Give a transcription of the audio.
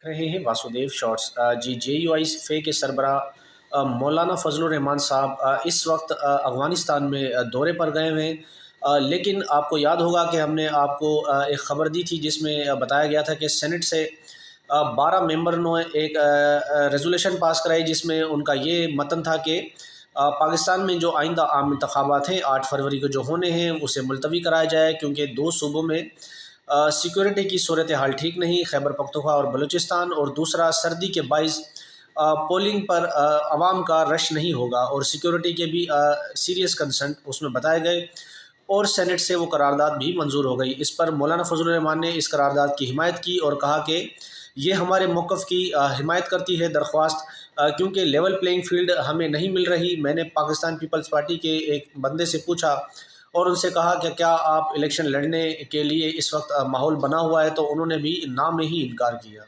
रहे हैं वासुदेव शॉर्ट्स। जी, जेयूआई फे के सरबराह मौलाना फजलुर रहमान साहब इस वक्त अफ़गानिस्तान में दौरे पर गए हुए हैं। लेकिन आपको याद होगा कि हमने आपको एक ख़बर दी थी जिसमें बताया गया था कि सेनेट से 12 मेंबरों ने एक रेजोल्यूशन पास कराई जिसमें उनका ये मतन था कि पाकिस्तान में जो आइंदा आम इंतखाबात हैं 8 फरवरी को जो होने हैं उसे मुलतवी कराया जाए, क्योंकि दो सूबों में सिक्योरिटी की सूरत हाल ठीक नहीं, खैबर पख्तूनख्वा और बलूचिस्तान, और दूसरा सर्दी के बाइस पोलिंग पर आवाम का रश नहीं होगा, और सिक्योरिटी के भी सीरियस कंसर्न उसमें बताए गए, और सेनेट से वो करारदाद भी मंजूर हो गई। इस पर मौलाना फजलुर रहमान ने इस करारदाद की हिमायत की और कहा कि ये हमारे मौक़िफ़ की हिमायत करती है दरख्वास्त, क्योंकि लेवल प्लेइंग फील्ड हमें नहीं मिल रही। मैंने पाकिस्तान पीपल्स पार्टी के एक बंदे से पूछा और उनसे कहा कि क्या आप इलेक्शन लड़ने के लिए इस वक्त माहौल बना हुआ है, तो उन्होंने भी ना में ही इनकार किया।